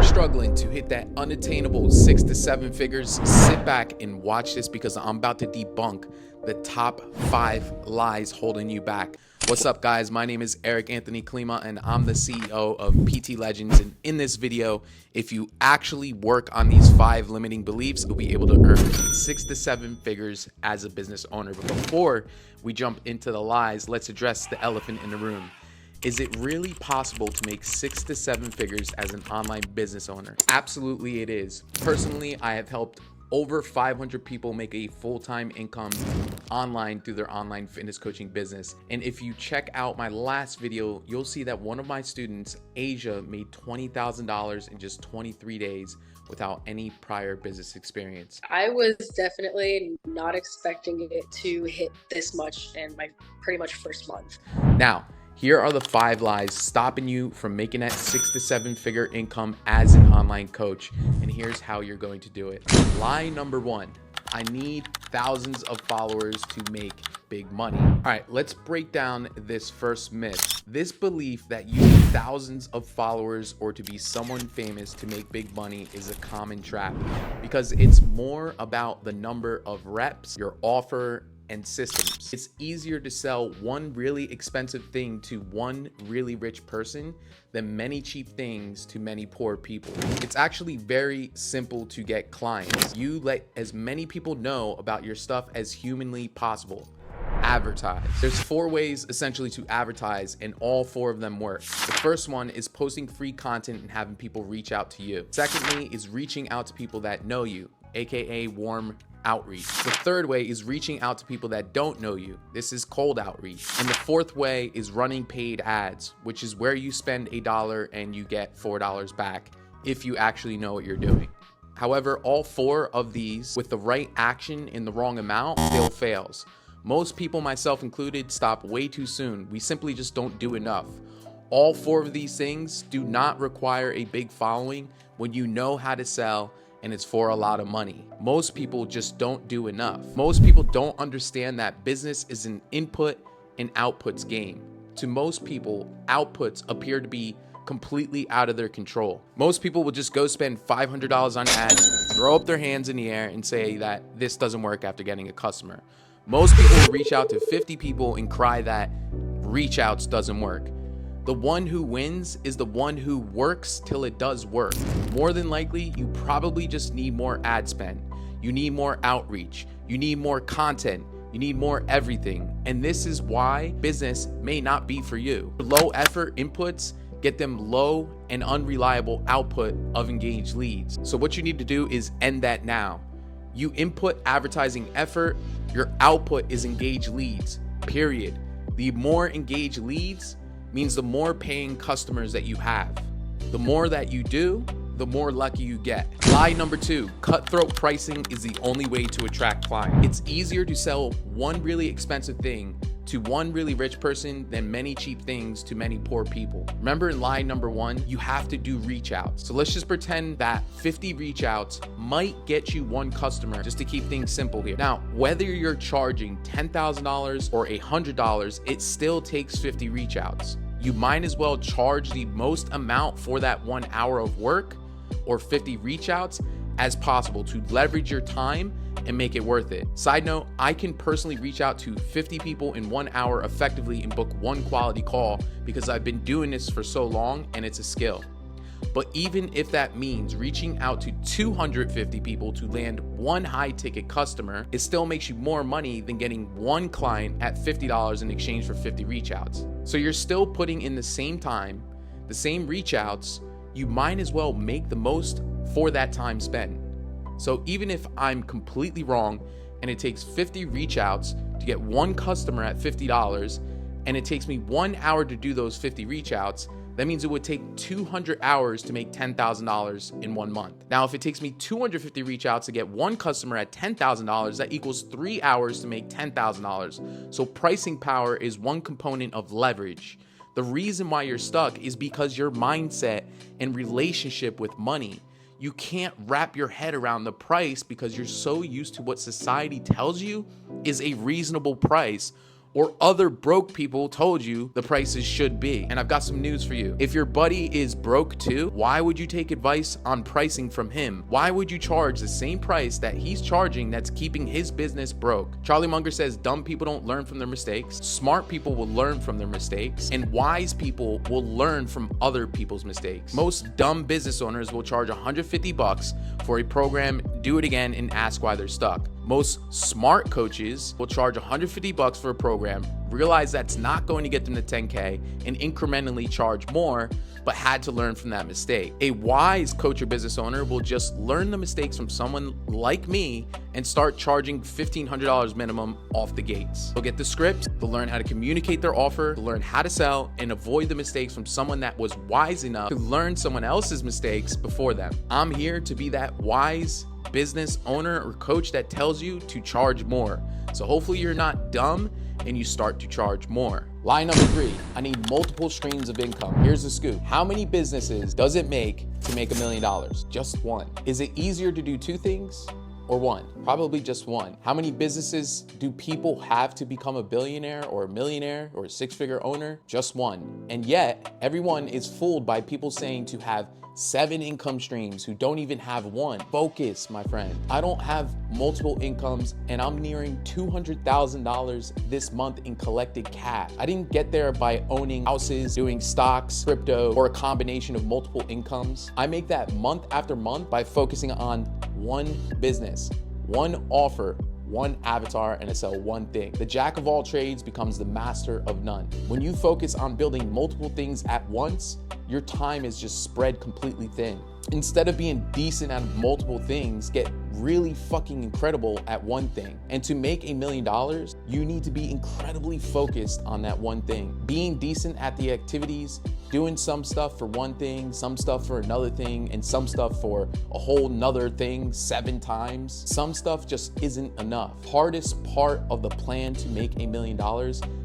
Struggling to hit that unattainable 6 to 7 figures, sit back and watch this because I'm about to debunk the top 5 lies holding you back. What's up, guys? My name is Eric Anthony Klima and I'm the CEO of PT Legends. And in this video, if you actually work on these 5 limiting beliefs, you'll be able to earn 6 to 7 figures as a business owner. But before we jump into the lies, let's address the elephant in the room. Is it really possible to make 6 to 7 figures as an online business owner? Absolutely it is. Personally, I have helped over 500 people make a full-time income online through their online fitness coaching business. And if you check out my last video, you'll see that one of my students, Asia, made $20,000 in just 23 days without any prior business experience. I was definitely not expecting it to hit this much in my pretty much first month. Now, here are the 5 lies stopping you from making that 6 to 7 figure income as an online coach. And here's how you're going to do it. Lie number 1, I need thousands of followers to make big money. All right, let's break down this first myth. This belief that you need thousands of followers or to be someone famous to make big money is a common trap because it's more about the number of reps, your offer, and systems. It's easier to sell one really expensive thing to one really rich person than many cheap things to many poor people. It's actually very simple to get clients. You let as many people know about your stuff as humanly possible. Advertise. There's 4 ways essentially to advertise and all 4 of them work. The first one is posting free content and having people reach out to you. Secondly is reaching out to people that know you, aka warm outreach. The third way is reaching out to people that don't know you. This is cold outreach. And the fourth way is running paid ads, which is where you spend $1 and you get $4 back if you actually know what you're doing. However, all 4 of these with the right action in the wrong amount still fails. Most people, myself included, stop way too soon. We simply just don't do enough. All 4 of these things do not require a big following when you know how to sell and it's for a lot of money. Most people just don't do enough. Most people don't understand that business is an input and outputs game. To most people, outputs appear to be completely out of their control. Most people will just go spend $500 on ads, throw up their hands in the air and say that this doesn't work after getting a customer. Most people will reach out to 50 people and cry that reach outs doesn't work. The one who wins is the one who works till it does work. More than likely, you probably just need more ad spend. You need more outreach. You need more content. You need more everything. And this is why business may not be for you. Low effort inputs get them low and unreliable output of engaged leads. So what you need to do is end that now. You input advertising effort, your output is engaged leads, period. The more engaged leads means the more paying customers that you have. The more that you do, the more lucky you get. Lie number 2, cutthroat pricing is the only way to attract clients. It's easier to sell one really expensive thing to one really rich person than many cheap things to many poor people. Remember in lie number 1, you have to do reach outs. So let's just pretend that 50 reach outs might get you 1 customer just to keep things simple here. Now, whether you're charging $10,000 or $100, it still takes 50 reach outs. You might as well charge the most amount for that 1 hour of work or 50 reach outs as possible to leverage your time and make it worth it. Side note, I can personally reach out to 50 people in 1 hour effectively and book 1 quality call because I've been doing this for so long and it's a skill. But even if that means reaching out to 250 people to land 1 high ticket customer, it still makes you more money than getting 1 client at $50 in exchange for 50 reach outs. So you're still putting in the same time, the same reach outs, you might as well make the most for that time spent. So even if I'm completely wrong and it takes 50 reach outs to get 1 customer at $50 and it takes me 1 hour to do those 50 reach outs, that means it would take 200 hours to make $10,000 in 1 month. Now, if it takes me 250 reach outs to get 1 customer at $10,000, that equals 3 hours to make $10,000. So pricing power is one component of leverage. The reason why you're stuck is because your mindset and relationship with money. You can't wrap your head around the price because you're so used to what society tells you is a reasonable price or other broke people told you the prices should be. And I've got some news for you. If your buddy is broke too, why would you take advice on pricing from him? Why would you charge the same price that he's charging that's keeping his business broke? Charlie Munger says dumb people don't learn from their mistakes. Smart people will learn from their mistakes, and wise people will learn from other people's mistakes. Most dumb business owners will charge $150 for a program, do it again, and ask why they're stuck. Most smart coaches will charge $150 for a program, realize that's not going to get them to 10K, and incrementally charge more, but had to learn from that mistake. A wise coach or business owner will just learn the mistakes from someone like me and start charging $1,500 minimum off the gates. They'll get the script, they'll learn how to communicate their offer, they'll learn how to sell, and avoid the mistakes from someone that was wise enough to learn someone else's mistakes before them. I'm here to be that wise business owner or coach that tells you to charge more. So hopefully you're not dumb and you start to charge more. Lie number 3, I need multiple streams of income. Here's the scoop. How many businesses does it make to make $1 million? Just one. Is it easier to do 2 things or one? Probably just one. How many businesses do people have to become a billionaire or a millionaire or a 6-figure owner? Just one. And yet everyone is fooled by people saying to have 7 income streams who don't even have one. Focus, my friend. I don't have multiple incomes and I'm nearing $200,000 this month in collected cash. I didn't get there by owning houses, doing stocks, crypto, or a combination of multiple incomes. I make that month after month by focusing on one business, one offer, one avatar, and I sell one thing. The jack of all trades becomes the master of none. When you focus on building multiple things at once, your time is just spread completely thin. Instead of being decent at multiple things, get really fucking incredible at one thing. And to make $1 million, you need to be incredibly focused on that one thing. Being decent at the activities, doing some stuff for one thing, some stuff for another thing, and some stuff for a whole nother thing 7 times. Some stuff just isn't enough. Hardest part of the plan to make $1 million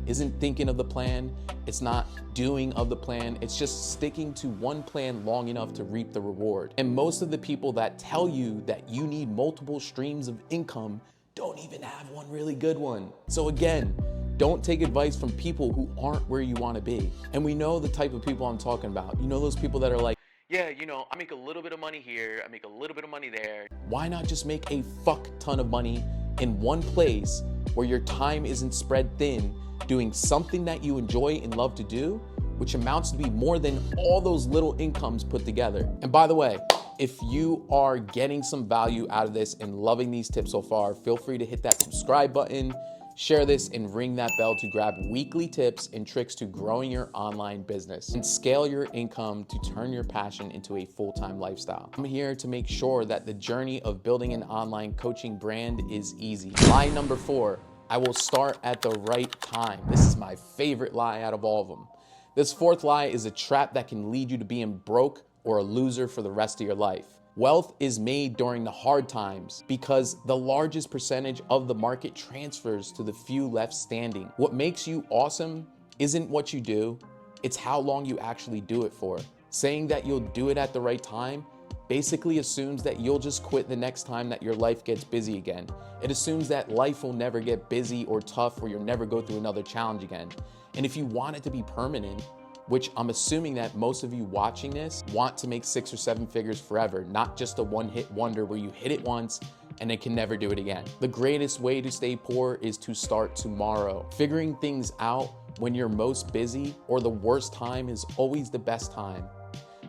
isn't thinking of the plan, it's not doing of the plan, it's just sticking to one plan long enough to reap the reward. And most of the people that tell you that you need multiple streams of income don't even have one really good one. So again, don't take advice from people who aren't where you want to be. And we know the type of people I'm talking about. You know those people that are like, yeah, I make a little bit of money here, I make a little bit of money there. Why not just make a fuck ton of money in one place where your time isn't spread thin, doing something that you enjoy and love to do, which amounts to be more than all those little incomes put together. And by the way, if you are getting some value out of this and loving these tips so far, feel free to hit that subscribe button, share this, and ring that bell to grab weekly tips and tricks to growing your online business and scale your income to turn your passion into a full-time lifestyle. I'm here to make sure that the journey of building an online coaching brand is easy. Lie number 4, I will start at the right time. This is my favorite lie out of all of them. This 4th lie is a trap that can lead you to being broke or a loser for the rest of your life. Wealth is made during the hard times because the largest percentage of the market transfers to the few left standing. What makes you awesome isn't what you do, it's how long you actually do it for. Saying that you'll do it at the right time basically assumes that you'll just quit the next time that your life gets busy again. It assumes that life will never get busy or tough or you'll never go through another challenge again. And if you want it to be permanent, which I'm assuming that most of you watching this want to make 6 or 7 figures forever, not just a one-hit wonder where you hit it once and then can never do it again. The greatest way to stay poor is to start tomorrow. Figuring things out when you're most busy or the worst time is always the best time.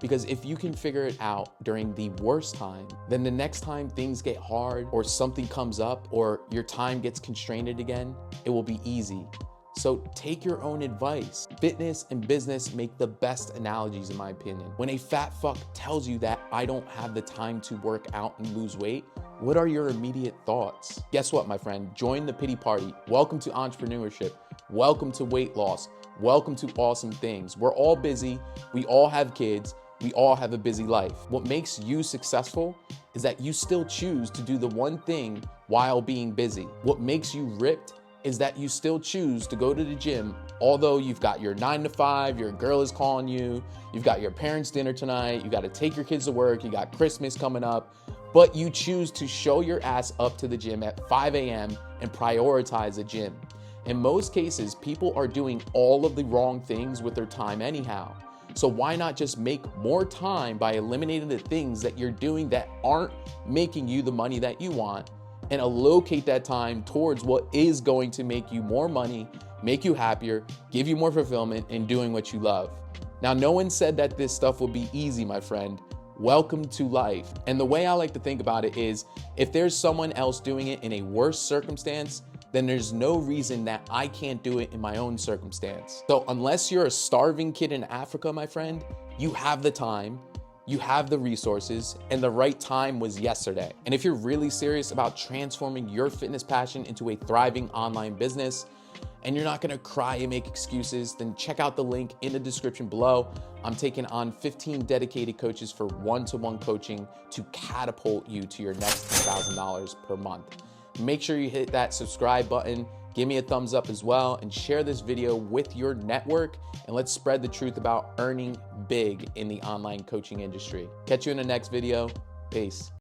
Because if you can figure it out during the worst time, then the next time things get hard or something comes up or your time gets constrained again, it will be easy. So take your own advice. Fitness and business make the best analogies in my opinion. When a fat fuck tells you that I don't have the time to work out and lose weight, what are your immediate thoughts? Guess what, my friend? Join the pity party. Welcome to entrepreneurship. Welcome to weight loss. Welcome to awesome things. We're all busy. We all have kids. We all have a busy life. What makes you successful is that you still choose to do the one thing while being busy. What makes you ripped is that you still choose to go to the gym, although you've got your 9 to 5, your girl is calling you, you've got your parents' dinner tonight, you got to take your kids to work, you got Christmas coming up, but you choose to show your ass up to the gym at 5 a.m. and prioritize the gym. In most cases, people are doing all of the wrong things with their time anyhow. So why not just make more time by eliminating the things that you're doing that aren't making you the money that you want, and allocate that time towards what is going to make you more money, make you happier, give you more fulfillment in doing what you love. Now, no one said that this stuff would be easy, my friend. Welcome to life. And the way I like to think about it is, if there's someone else doing it in a worse circumstance, then there's no reason that I can't do it in my own circumstance. So unless you're a starving kid in Africa, my friend, you have the time, you have the resources, and the right time was yesterday. And if you're really serious about transforming your fitness passion into a thriving online business, and you're not gonna cry and make excuses, then check out the link in the description below. I'm taking on 15 dedicated coaches for one-to-one coaching to catapult you to your next $1,000 per month. Make sure you hit that subscribe button, give me a thumbs up as well, and share this video with your network, and let's spread the truth about earning big in the online coaching industry. Catch you in the next video. Peace.